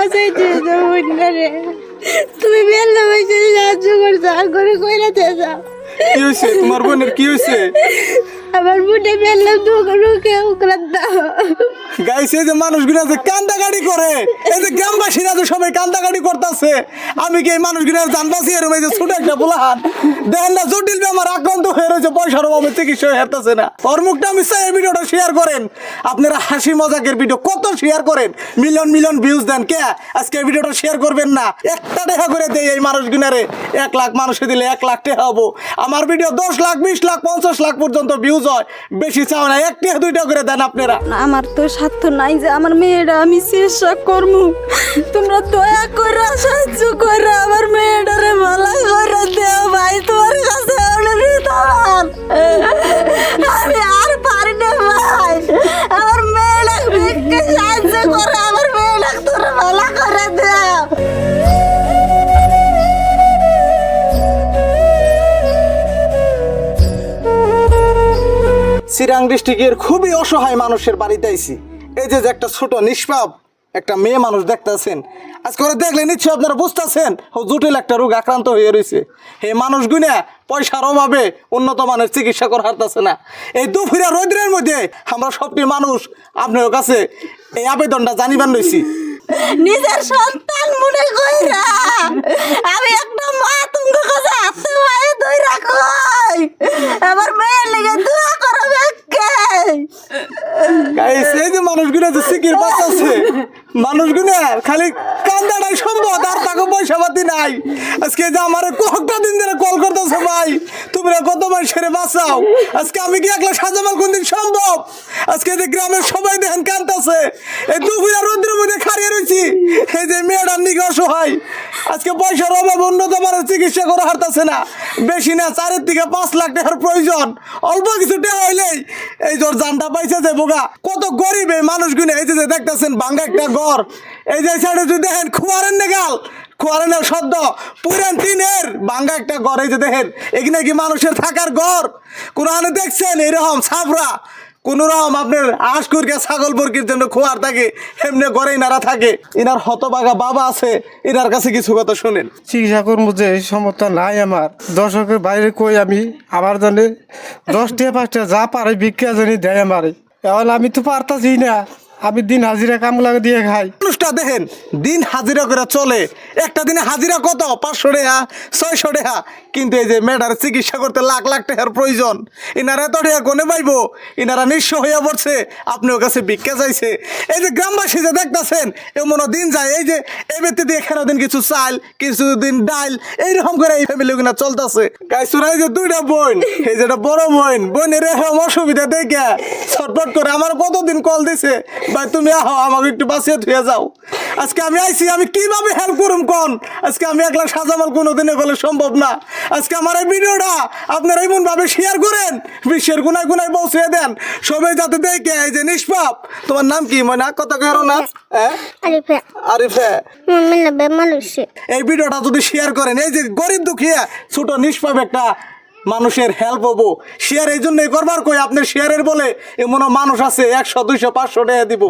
বাঁচাইতে রে তুমি বেলা বসে সাহায্য করছো আর করে কইরা যাও। কি হয়েছে তোমার বোনের, কি হয়েছে? আমার বুড়ে বেলা রুকে উকরাত দাও। গাইছে যে মানুষগুলা যে কান্দাকাটি করে, এই যে গ্রামবাসীরা যে সবাই কান্দাকাটি করতেছে, আমি কি এই মানুষগুলার জান বাঁচিয়ে এরকম এই যে ছোট একটা পোলাহান দেখেন না জটিল বেমার আক্রান্ত হয়ে রয়েছে, পয়সার অভাবে চিকিৎসা হেরতেছে না, ওর মুখটা আমি চাই এই ভিডিওটা শেয়ার করেন। আপনারা হাসি মজাকের ভিডিও কত শেয়ার করেন, মিলিয়ন মিলিয়ন ভিউজ দেন, কে আজকে এই ভিডিওটা শেয়ার করবেন না? একটা টাকা করে দেয় এই মানুষগুলারে, 1 লাখ মানুষে দিলে 1 লাখ টাকা হবো। আমার ভিডিও 10 লাখ 20 লাখ 50 লাখ পর্যন্ত ভিউজ হয়, বেশি চাও না, 1 টাকা 2 টাকা করে দেন আপনারা। আমার তো সাধ্য নাই যে আমার মেয়েরা আমি চেষ্টা করবো, তোমরা দয়া করে সাহায্য করে আমার মেয়েটারে ভালো করে দেও ভাই, তোমার কাছে আমি আর পারি না ভাই, আমার মেয়েটা সাহায্য করে আমার মেয়েটা তোরা ভালো করে দেও। চিরাং ডিস্ট্রিক্টের খুবই অসহায় মানুষের বাড়িতে আইছি। এই যে একটা ছোট নিষ্পাপ একটা মেয়ে মানুষ দেখতেছেন, আজকে ওরা দেখলে নিশ্চয় আপনারা বুঝতেছেন ও জটিল একটা রোগ আক্রান্ত হয়ে রয়েছে। এই মানুষগুলা পয়সার অভাবে উন্নত মানের চিকিৎসা করা হারতেছে না। এই দুপুরে রৌদ্রের মধ্যে আমরা সবটি মানুষ আপনার কাছে এই আবেদনটা জানিবার রয়েছি। নিজের সন্তান মনে কইরা আমি একটা মা তোমার কাছে হাতে পায়ে ধইরা কই আমার মেয়ের লেগে দোয়া করো বেকে। গাইস এই যে মানুষগুলো যে সিকির বাঁচাচ্ছে, মানুষগুলো খালি কান্দাটাই সম্ভব, আর টাকা পয়সা পাতি নাই। আজকে যে আমার কয়েকটা দিন ধরে কল করতেছে, ভাই তোমরা কত মাস সেরে বাঁচাও। আজকে আমি কি একলা সাজামাল কোনদিন সম্ভব? আজকে যে গ্রামের সবাই দেখেন কান্দাছে, এই দুপুরে রোদ্রের মধ্যে খাড়িয়ে রয়েছি, এই যে মেয়েটার নিকে অসহায়, আজকে পয়সার অভাব উন্নত মানের চিকিৎসা করা হারতেছে না, বেশি না 4 থেকে 5 লাখ টাকার প্রয়োজন, অল্প কিছু টাকা হইলেই এই জোর জানটা পাইছে যে বোগা। কত গরিব এই মানুষগুলো, এই যে দেখতেছেন ভাঙ্গা একটা ঘর, এই যে সাইডে যদি দেখেন খুয়ারেন নেগাল, খুয়ারেনের শব্দ পুরান টিনের ভাঙ্গা একটা ঘর, এই যে দেখেন এখানে কি মানুষের থাকার ঘর? কোরআনে দেখছেন এরকম ছাপরা কোন রকম আপনার আশকুরকে ছাগল বর্গির জন্য খোয়ার থাকে, এমনি ঘরে ইনারা থাকে। ইনার হতবাগা বাবা আছে, ইনার কাছে কিছু কথা শুনেন। চিকিৎসা করবো যে এই সমর্থ নাই আমার, দর্শকের বাইরে কই আমি আমার জানে 10 টাকা 5 টাকা যা পারে ভিক্ষা জানি দেয় আমারে, এখন আমি তো পারতাছি না, আমি দিন হাজিরা কাম লাগে দিয়ে খাই। মানুষটা দেখেন দিন হাজিরা করে চলে, একটা দিনে হাজিরা কত 500 টাকা 600 টাকা, কিন্তু এই যে মেয়েটার চিকিৎসা করতে লাখ লাখ টাকার প্রয়োজন, ইনারা এত টাকা কোনে পাইবো? ইনারা নিঃস্ব হইয়া পড়ছে, আপনার কাছে ভিক্ষা চাইছে। এই যে গ্রামবাসী যে দেখতেছেন এমন দিন যায়, এই যে এই ব্যক্তি দিয়ে খেলা দিন কিছু চাল কিছুদিন ডাল এইরকম করে এই ফ্যামিলি গুলা চলতেছে। গাইছুরা এই যে 2টা বোন, এই যেটা বড় বোনের এরকম অসুবিধা দেখে ছটফট করে আমার কতদিন কল দিছে, ভাই তুমি আহো আমাকে একটু বাঁচিয়ে ধুয়ে যাও। আজকে আমি আইছি, আমি কিভাবে হেল্প করুম কোন? আজকে আমি একলা সাজামাল কোনোদিনে বলে সম্ভব না। আজকে আমার এই ভিডিওটা আপনারা এমন ভাবে শেয়ার করেন, বিশ্বের গুনায় গুনায় পৌঁছে দেন, সবাই যাতে দেখে এই যে নিষ্পাপ। তোমার নাম কি? মনে কথা কেরো না? আরিফা। আরিফা, মালয়েশিয়া। এই ভিডিওটা যদি শেয়ার করেন, এই যে গরিব দুঃখিয়া ছোট নিষ্পাপ একটা মানুষের হেল্প হবো। শেয়ার এই জন্যই করবার কই, আপনার শেয়ারের বলে এমন মানুষ আছে 100 200 500 টাকা দিব।